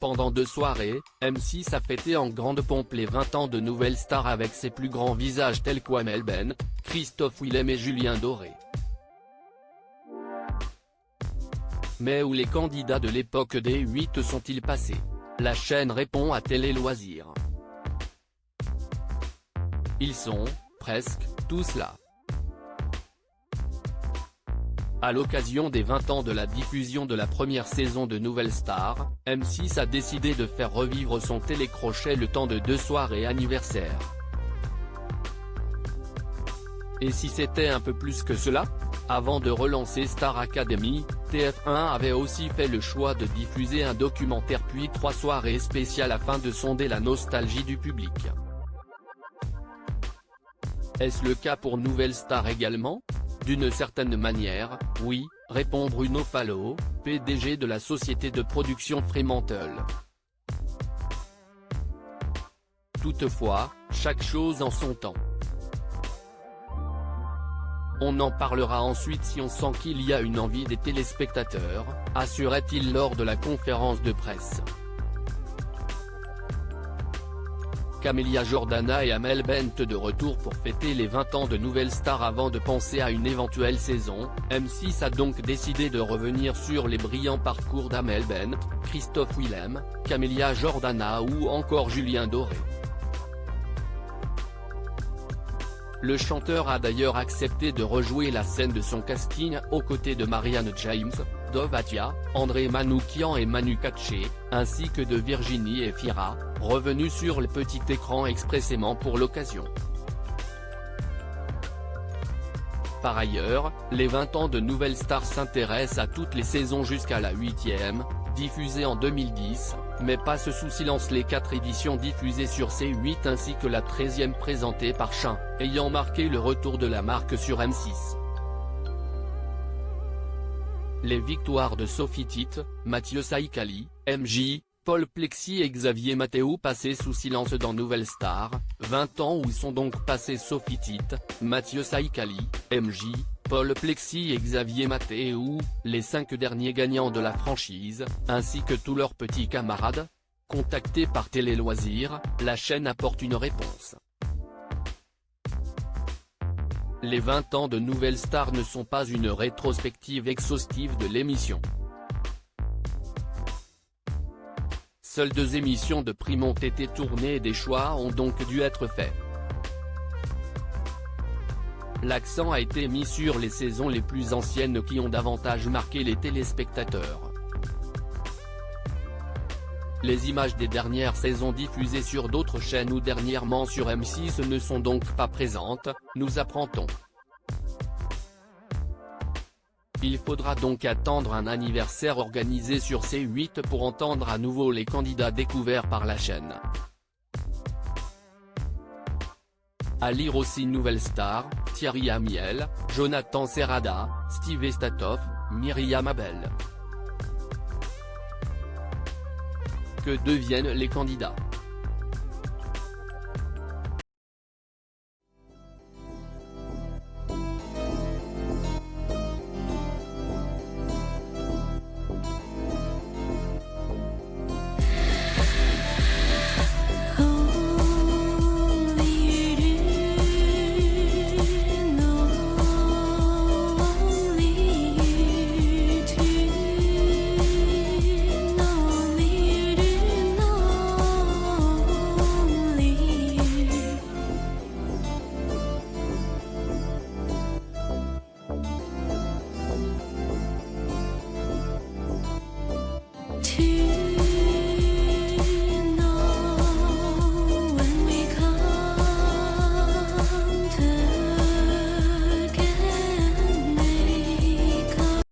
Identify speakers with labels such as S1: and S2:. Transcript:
S1: Pendant 2 soirées, M6 a fêté en grande pompe les 20 ans de Nouvelle Star avec ses plus grands visages tels qu'Amel Ben, Christophe Willem et Julien Doré. Mais où les candidats de l'époque des 8 sont-ils passés? La chaîne répond à Télé Loisirs. Ils sont, presque, tous là. À l'occasion des 20 ans de la diffusion de la première saison de Nouvelle Star, M6 a décidé de faire revivre son télécrochet le temps de 2 soirées anniversaires. Et si c'était un peu plus que cela? Avant de relancer Star Academy, TF1 avait aussi fait le choix de diffuser un documentaire puis 3 soirées spéciales afin de sonder la nostalgie du public. Est-ce le cas pour Nouvelle Star également? D'une certaine manière, oui, répond Bruno Fallot, PDG de la société de production Fremantle. Toutefois, chaque chose en son temps. On en parlera ensuite si on sent qu'il y a une envie des téléspectateurs, assurait-il lors de la conférence de presse. Camélia Jordana et Amel Bent de retour pour fêter les 20 ans de Nouvelle Star avant de penser à une éventuelle saison, M6 a donc décidé de revenir sur les brillants parcours d'Amel Bent, Christophe Willem, Camélia Jordana ou encore Julien Doré. Le chanteur a d'ailleurs accepté de rejouer la scène de son casting aux côtés de Marianne James, Dov Atia, André Manoukian et Manu Katché, ainsi que de Virginie Efira, revenus sur le petit écran expressément pour l'occasion. Par ailleurs, les 20 ans de Nouvelle Star s'intéressent à toutes les saisons jusqu'à la 8e, diffusée en 2010, mais passent sous silence les 4 éditions diffusées sur C8 ainsi que la 13e présentée par Chin, ayant marqué le retour de la marque sur M6. Les victoires de Sophie Tite, Mathieu Saïkali, MJ, Paul Plexi et Xavier Matteo passés sous silence dans Nouvelle Star, 20 ans où sont donc passés Sophie Tite, Mathieu Saïkali, MJ, Paul Plexi et Xavier Matteo, les 5 derniers gagnants de la franchise, ainsi que tous leurs petits camarades? Contactés par Télé Loisirs, la chaîne apporte une réponse. Les 20 ans de Nouvelle Star ne sont pas une rétrospective exhaustive de l'émission. Seules 2 émissions de prime ont été tournées et des choix ont donc dû être faits. L'accent a été mis sur les saisons les plus anciennes qui ont davantage marqué les téléspectateurs. Les images des dernières saisons diffusées sur d'autres chaînes ou dernièrement sur M6 ne sont donc pas présentes, nous apprend-on. Il faudra donc attendre un anniversaire organisé sur C8 pour entendre à nouveau les candidats découverts par la chaîne. À lire aussi Nouvelle Star, Thierry Amiel, Jonathan Serrada, Steve Estatoff, Myriam Abel. Que deviennent les candidats?